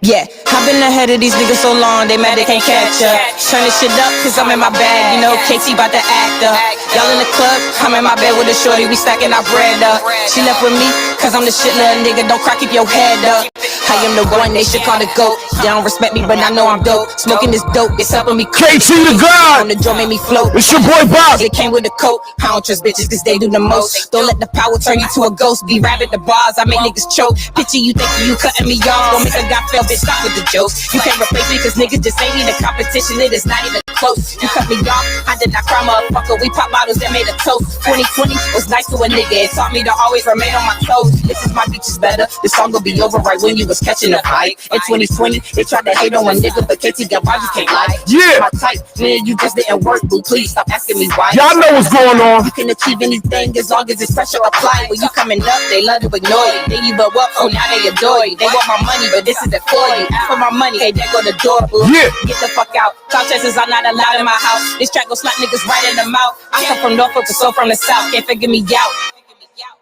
Yeah, I've been ahead of these niggas so long, they mad they can't catch up. Turn this shit up, cause I'm in my bag, you know, KT bout to act up. Y'all in the club, I'm in my bed with a shorty, we stacking our bread up. She left with me, cause I'm the shit little nigga, don't cry, keep your head up. I am the one, they should call the GOAT. They don't respect me, but I know I'm dope. Smoking this dope, it's helping me. KT the God! On the drum made me float. It's your boy Bob! It came with a coat. I don't trust bitches cause they do the most. Don't let the power turn you to a ghost. Be rapping the bars, I make niggas choke. Picture you thinking you cutting me off. Don't make a guy fail, bitch, stop with the jokes. You can't replace me cause niggas just ain't even competition. It is not even close. You cut me off, I did not cry, motherfucker. We pop bottles that made a toast. 2020 was nice to a nigga. It taught me to always remain on my toes. This is my beach is better. This song will be over right when you was catching the hype. In 2020, they tried to hate on one nigga, but KT got why you can't lie. Yeah! My type, man, you just didn't work, boo. Please stop asking me why. Y'all know what's going on. You can achieve anything as long as it's pressure applied. When you coming up, they love to ignore you. Then you blow up, oh now they adore you. They want my money, but this isn't for you. Ask for my money, hey, there go the door, boo. Yeah. Get the fuck out. Cloud chasers are not allowed in my house. This track gon' slap niggas right in the mouth. I come from Norfolk, but so from the south. Can't figure me out.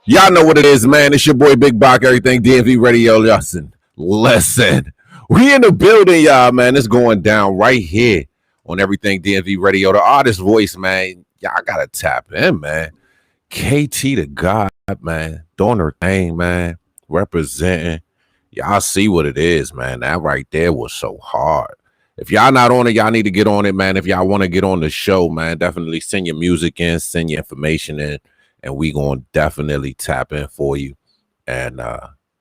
Y'all know what it is, man. It's your boy Big Bach, everything DMV Radio. Listen. We in the building, y'all, man. It's going down right here on everything DMV Radio. The artist voice, man. Y'all gotta tap in, man. KT the God, man. Doing her thing, man. Representing. Y'all see what it is, man. That right there was so hard. If y'all not on it, y'all need to get on it, man. If y'all want to get on the show, man, definitely send your music in, send your information in, and we gonna definitely tap in for you and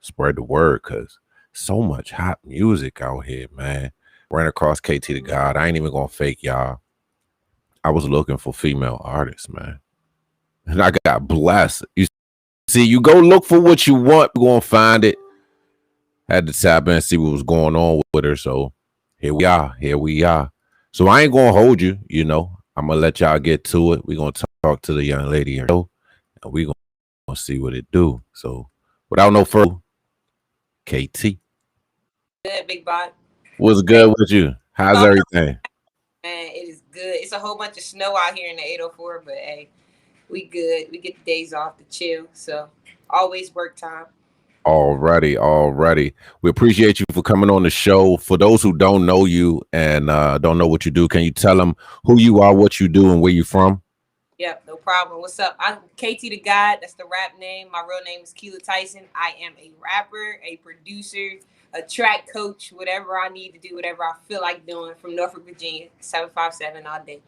spread the word, because so much hot music out here, man. Ran across KT the God. I ain't even gonna fake y'all. I was looking for female artists, man. And I got blessed. You see, you go look for what you want, you're gonna find it. Had to tap in and see what was going on with her. So here we are. So I ain't gonna hold you, you know. I'm gonna let y'all get to it. We're gonna talk to the young lady here, and we're gonna see what it do. So without no further, KT. Good, Big Bot. What's good with you? How's everything? Man, it is good. It's a whole bunch of snow out here in the 804, but hey, we good. We get the days off to chill. So always work time. Alrighty. We appreciate you for coming on the show. For those who don't know you and don't know what you do, can you tell them who you are, what you do, and where you from? Yep, no problem. What's up? I'm KT the God. That's the rap name. My real name is Keela Tyson. I am a rapper, a producer, a track coach, whatever I need to do, whatever I feel like doing, from Norfolk, Virginia, 757 all day.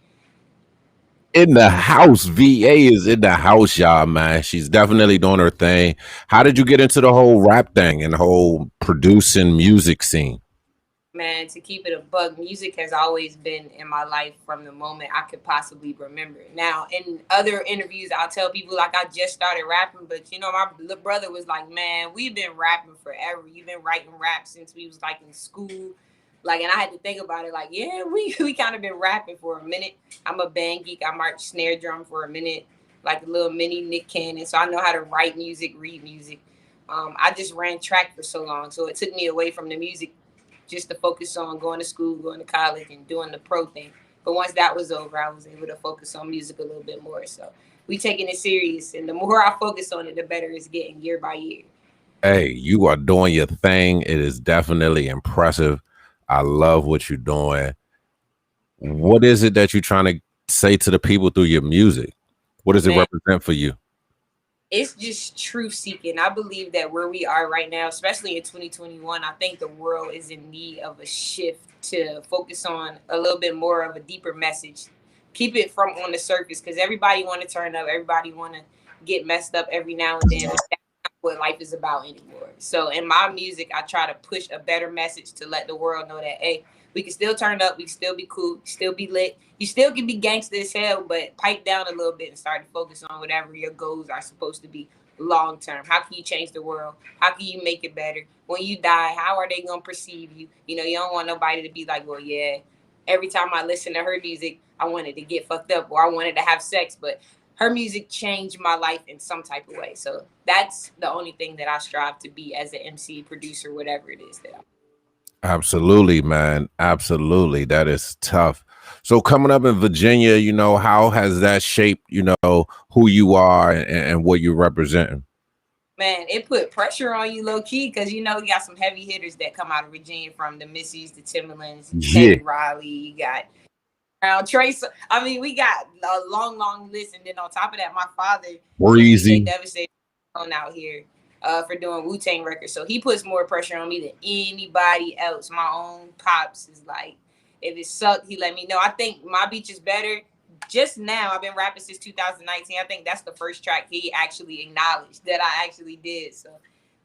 In the house. VA is in the house, y'all, man. She's definitely doing her thing. How did you get into the whole rap thing and the whole producing music scene? Man, to keep it a bug, music has always been in my life from the moment I could possibly remember. Now, in other interviews, I'll tell people like I just started rapping, but you know, my little brother was like, man, we've been rapping forever. You've been writing rap since we was like in school. Like, and I had to think about it like, yeah, we kind of been rapping for a minute. I'm a band geek. I marched snare drum for a minute, like a little mini Nick Cannon. So I know how to write music, read music. I just ran track for so long. So it took me away from the music just to focus on going to school, going to college, and doing the pro thing. But once that was over, I was able to focus on music a little bit more. So we taking it serious. And the more I focus on it, the better it's getting year by year. Hey, you are doing your thing. It is definitely impressive. I love what you're doing. What is it that you're trying to say to the people through your music? What does it represent for you? It's just truth seeking. I believe that where we are right now, especially in 2021, I think the world is in need of a shift to focus on a little bit more of a deeper message. Keep it from on the surface, because everybody want to turn up. Everybody want to get messed up every now and then. But that's not what life is about anymore. So in my music, I try to push a better message to let the world know that, hey, we can still turn up. We can still be cool. Still be lit. You still can be gangster as hell, but pipe down a little bit and start to focus on whatever your goals are supposed to be long term. How can you change the world? How can you make it better? When you die, how are they going to perceive you? You know, you don't want nobody to be like, well, yeah, every time I listen to her music, I wanted to get fucked up or I wanted to have sex. But her music changed my life in some type of way. So that's the only thing that I strive to be as an MC, producer, whatever it is that I'm. Absolutely, man. Absolutely. That is tough. So coming up in Virginia, you know, how has that shaped, you know, who you are and what you're representing? Man, it put pressure on you low key because you know you got some heavy hitters that come out of Virginia, from the Missies, the Timberlands, Yeah, Teddy Riley. You got Trace. I mean, we got a long list, and then on top of that, my father is DJ Breezy. Devastator on out here for doing Wu-Tang records. So he puts more pressure on me than anybody else. My own pops is like, if it sucked, he let me know. I think My Beach is better. Just now, I've been rapping since 2019. I think that's the first track he actually acknowledged that I actually did. So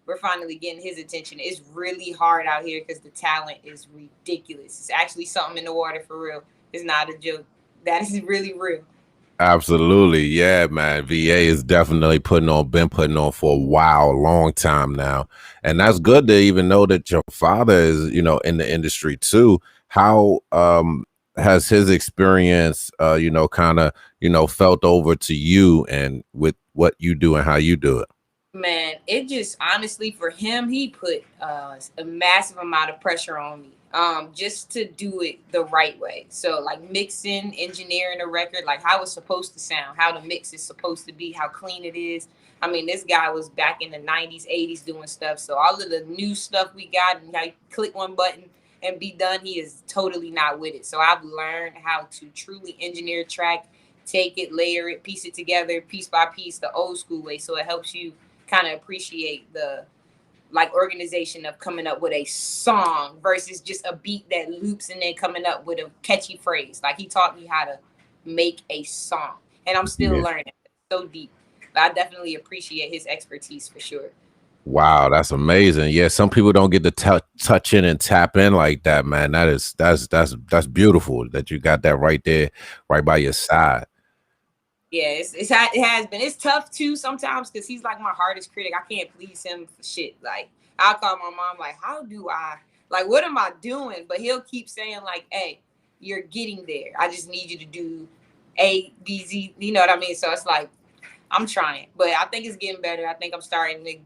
we're finally getting his attention. It's really hard out here because the talent is ridiculous. It's actually something in the water for real. It's not a joke. That is really real. Absolutely. Yeah, man. VA is definitely been putting on for a while, a long time now. And that's good to even know that your father is, in the industry too. How has his experience kind of, felt over to you and with what you do and how you do it? Man, it just honestly for him, he put a massive amount of pressure on me, just to do it the right way. So like mixing, engineering a record, like how it's supposed to sound, how the mix is supposed to be, how clean it is. I mean, this guy was back in the 90s, 80s doing stuff. So all of the new stuff we got, and how you click one button and be done, he is totally not with it. So I've learned how to truly engineer a track, take it, layer it, piece it together, piece by piece, the old school way. So it helps you kind of appreciate the like organization of coming up with a song versus just a beat that loops and then coming up with a catchy phrase. Like he taught me how to make a song, and I'm still Yeah. learning. It's so deep. But I definitely appreciate his expertise for sure. Wow, that's amazing. Yeah, some people don't get to touch in and tap in like that, man. That's beautiful that you got that right there, right by your side. Yeah, it has been. It's tough too sometimes because he's like my hardest critic. I can't please him for shit. Like I'll call my mom like, how do I like what am I doing? But he'll keep saying like, hey, you're getting there. I just need you to do A, B, Z. You know what I mean? So it's like I'm trying, but I think it's getting better. I think I'm starting to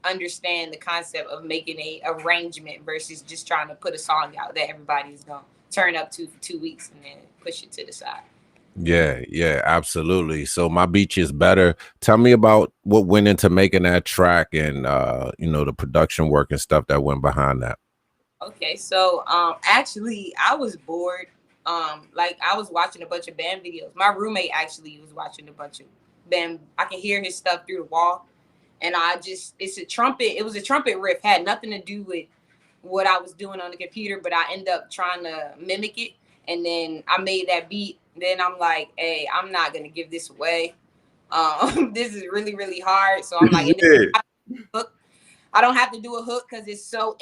understand the concept of making a arrangement versus just trying to put a song out that everybody's gonna turn up to for 2 weeks and then push it to the side. Yeah, absolutely. So My Beach is better. Tell me about what went into making that track and the production work and stuff that went behind that. Okay, so actually I was bored. Like I was watching a bunch of band videos. My roommate actually was watching a bunch of band. I can hear his stuff through the wall. And it's a trumpet. It was a trumpet riff. Had nothing to do with what I was doing on the computer, but I ended up trying to mimic it. And then I made that beat. Then I'm like, hey, I'm not gonna give this away. This is really hard. So I'm like, I don't have to do a hook because it's so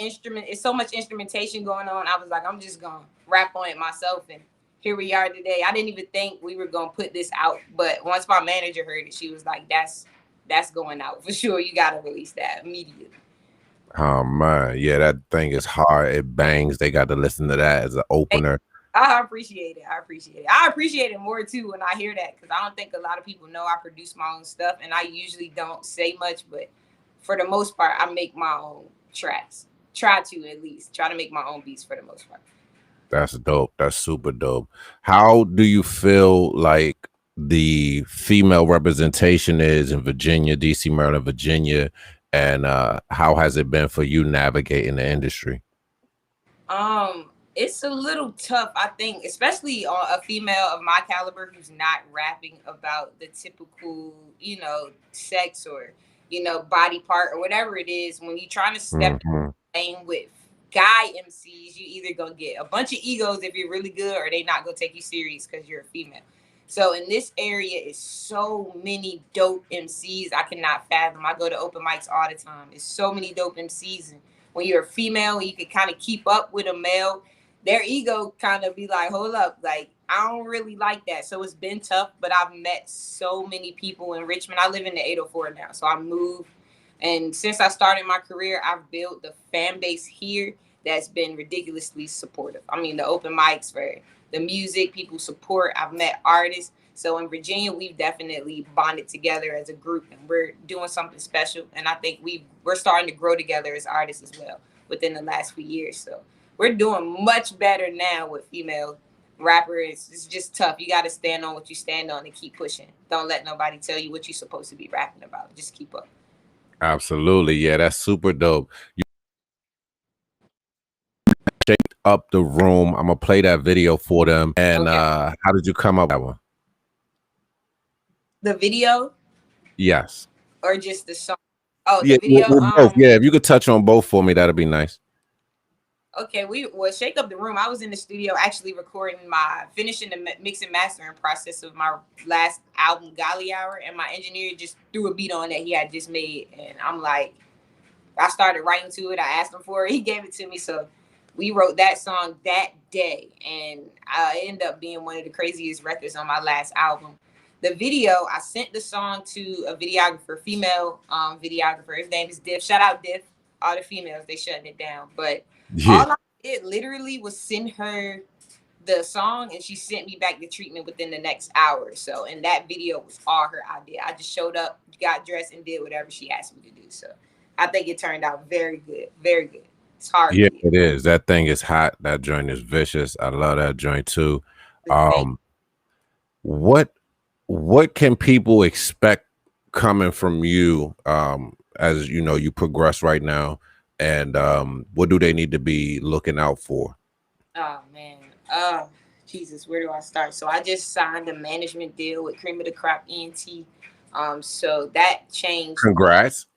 much instrumentation going on. I was like, I'm just gonna rap on it myself, and here we are today. I didn't even think we were gonna put this out, but once my manager heard it, she was like, that's going out for sure. You gotta release that immediately. Oh man, yeah, that thing is hard. It bangs. They got to listen to that as an opener. I appreciate it. I appreciate it more too when I hear that because I don't think a lot of people know I produce my own stuff, and I usually don't say much, but for the most part, I make my own tracks. Try to make my own beats for the most part. That's dope. That's super dope. How do you feel like the female representation is in Virginia, DC, Maryland, Virginia, and how has it been for you navigating the industry? It's a little tough, I think, especially on a female of my caliber who's not rapping about the typical, sex or, body part or whatever it is. When you're trying to step in with guy MCs, you either gonna get a bunch of egos if you're really good, or they not gonna take you serious because you're a female. So in this area is so many dope MCs I cannot fathom. I go to open mics all the time. It's so many dope MCs, and when you're a female and you can kind of keep up with a male, their ego kind of be like, hold up, like I don't really like that. So it's been tough, but I've met so many people in Richmond. I live in the 804 now, so I moved. And since I started my career, I've built the fan base here that's been ridiculously supportive. I mean, the open mics for the music, people support. I've met artists. So in Virginia, we've definitely bonded together as a group, and we're doing something special. And I think we're starting to grow together as artists as well within the last few years. So we're doing much better now with female rappers. It's just tough. You got to stand on what you stand on and keep pushing. Don't let nobody tell you what you're supposed to be rapping about. Just keep up. Absolutely. Yeah, that's super dope. You shaped up the room. I'm gonna play that video for them. And Okay. how did you come up with that one? The video Yes. or just the song? Oh, Yeah, the video. both. Yeah, if you could touch on both for me, that'd be nice. Okay, Shake Up the Room. I was in the studio actually finishing the mix and mastering process of my last album, Golly Hour, and my engineer just threw a beat on that he had just made, and I'm like, I started writing to it. I asked him for it. He gave it to me, so we wrote that song that day, and it ended up being one of the craziest records on my last album. The video, I sent the song to a videographer, female videographer. His name is Diff. Shout out Diff. All the females, they shutting it down, but. Yeah. All I did literally was send her the song, and she sent me back the treatment within the next hour or so. And that video was all her idea. I just showed up, got dressed, and did whatever she asked me to do. So I think it turned out very good. Very good. It's hard. Yeah, it is. That thing is hot. That joint is vicious. I love that joint too. What can people expect coming from you as you know you progress right now? And what do they need to be looking out for? Oh, man. Jesus, where do I start? So I just signed a management deal with Cream of the Crop ENT. So that changed. Congrats.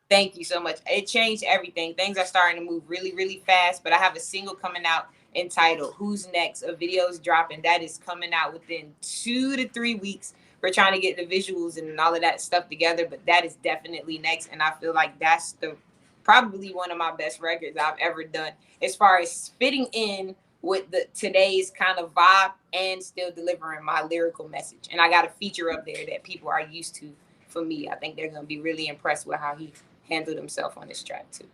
Thank you so much. It changed everything. Things are starting to move really, really fast. But I have a single coming out entitled Who's Next? A video's dropping. That is coming out within 2 to 3 weeks. We're trying to get the visuals and all of that stuff together. But that is definitely next. And I feel like that's probably one of my best records I've ever done as far as fitting in with today's kind of vibe and still delivering my lyrical message. And I got a feature up there that people are used to. For me, I think they're going to be really impressed with how he handled himself on this track too.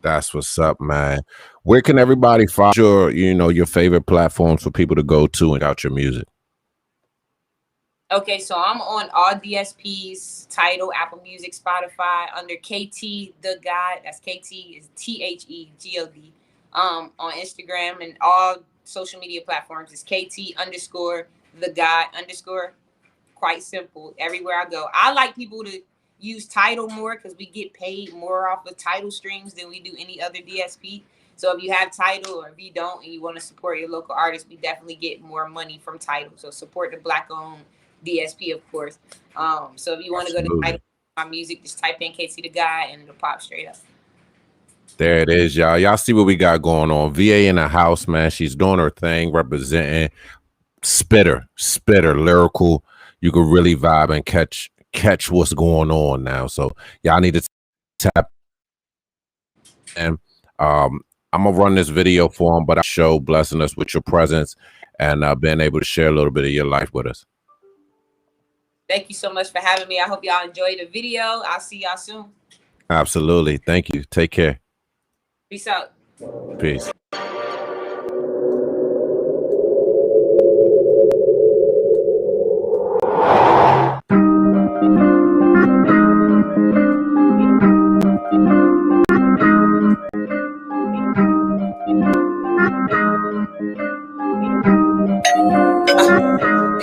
That's what's up, man. Where can everybody find your favorite platforms for people to go to and out your music? Okay, so I'm on all DSPs, Tidal, Apple Music, Spotify, under KT The God. That's KT is THEGOD. On Instagram and all social media platforms is KT_The God_. Quite simple. Everywhere I go, I like people to use Tidal more because we get paid more off of Tidal streams than we do any other DSP. So if you have Tidal or if you don't and you want to support your local artists, we definitely get more money from Tidal. So support the Black-owned DSP, of course. So if you want to go to Tidal, my music, just type in KT The God and it'll pop straight up. There it is, y'all. Y'all see what we got going on. VA in the house, man. She's doing her thing, representing spitter, lyrical. You can really vibe and catch what's going on now. So y'all need to tap. And I'm gonna run this video for him, but I show blessing us with your presence and being able to share a little bit of your life with us. Thank you so much for having me. I hope y'all enjoyed the video. I'll see y'all soon. Absolutely. Thank you. Take care. Peace out. Peace.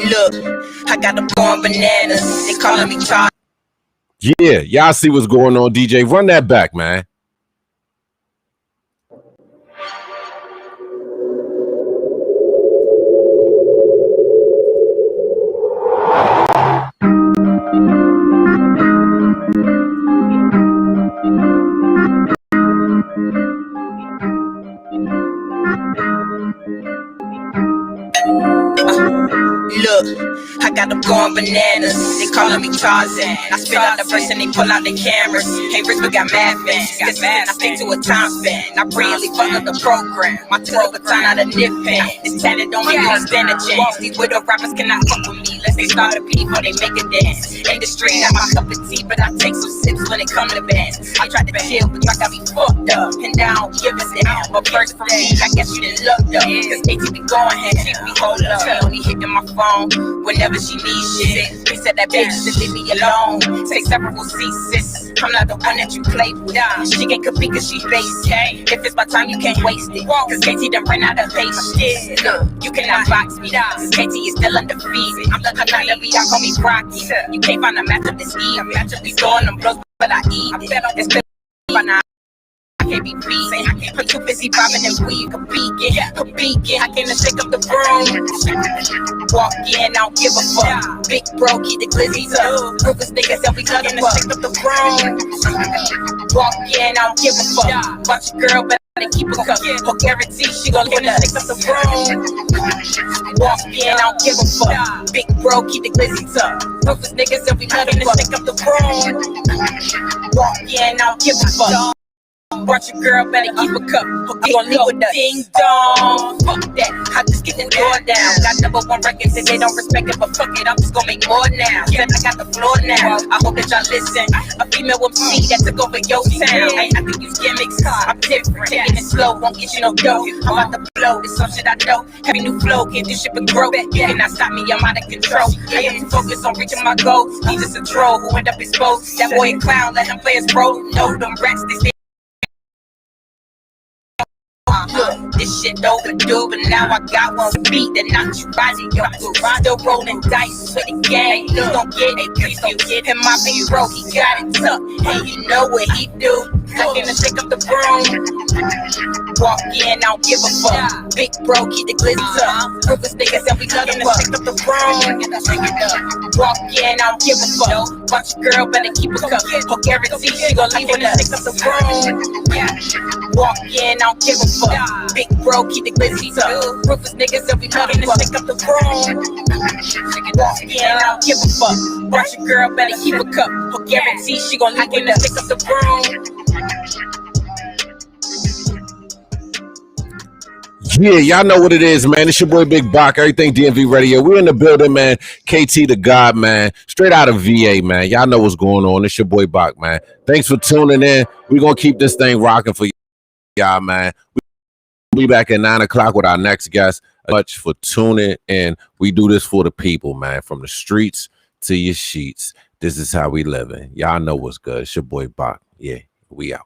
Look, I got them going bananas. They calling me Charlie. Yeah, y'all see what's going on, DJ. Run that back, man. Look, I got them going bananas. They calling me Tarzan. I spit out the verse and they pull out the cameras. Hey, Rich, but got mad fans. I stick to a time span. I really fuck up the program. My 12 baton out of nip pen. It's tatted on me, don't stand a chance. These widow rappers cannot fuck with me unless they start a beat or they make a dance. Industry not my cup of tea, but I take some sips when it come to bands. I tried to chill, but I got me fucked up. And down, give us it. But first from me, I guess you didn't look up. Cause AT be going hand, keep me hold up. She only hitting my phone whenever she needs shit. They said that bitch just leave me alone. Take several seats, sis. I'm not the one that you play with. She can't compete cause she basic. If it's my time, you can't waste it. Cause KT done ran out of patience. Look, you cannot box me. Cause KT is still undefeated. I'm Every y'all call me Rocky. You can't find a match up this E. I'm match up these throwing them blows, but I eat. I bet on this clip by now. I can't be beat. I'm too busy bobbing and weave. A beacon. I can't shake up the broom. Walk in, I don't give a fuck. Big bro, keep the glizzy up. Ruthless niggas, and we gonna shake up the broom. Walk in, I don't give a fuck. Watch your girl, but I keep a cup. Her guarantee she gon' live and shake up the broom. Walk in, I don't give a fuck. Big bro, keep the glizzy up. Ruthless niggas, and we gonna shake up the broom. Walk in, I don't give a fuck. Watch your girl, better keep a cup. He gon' leave with the ding dong. Fuck that, I just get the door down. Got #1 records and they don't respect it, but fuck it, I'm just gon' make more now. Said I got the floor now. I hope that y'all listen. A female MC that took over your town. I think you gimmicks, I'm different. Taking it slow, won't get you no dough. I'm about to blow, it's some shit I know. Heavy new flow, can't do shit but grow. You cannot stop me, I'm out of control. I am too focused on reaching my goal. He's just a troll who end up exposed. That boy a clown, let him play his role. No, them rats, they stay. Look, this shit overdue, but now I got one beat that knocks you right in your foot. Still rolling dice with the gang. Please don't get it, please don't get him. My big bro, he got it tough. And you know what he do? I'm gonna shake up the broom. Walk in, I don't give a fuck. Big bro, keep the glizzy up. Ruthless niggas, and we gonna shake up the broom. Walk in, I don't give a fuck. Watch your girl, better keep a cup. Her guarantee she gon' leave when I shake up the broom. Walk in, I don't give a fuck. Big bro, keep the glizzy up. Ruthless niggas, and we gonna shake up the broom. Walk in, I don't give a fuck. Watch your girl, better keep a cup. Her guarantee she gon' leave when I shake up the broom. Yeah, y'all know what it is, man. It's your boy Big Bach, everything DMV Radio. We're in the building, man. KT the God, man. Straight out of VA, man. Y'all know what's going on. It's your boy Bach, man. Thanks for tuning in. We're going to keep this thing rocking for y'all, man. We'll be back at 9 o'clock with our next guest. Much for tuning in. We do this for the people, man. From the streets to your sheets. This is how we living. Y'all know what's good. It's your boy Bach. Yeah, we out.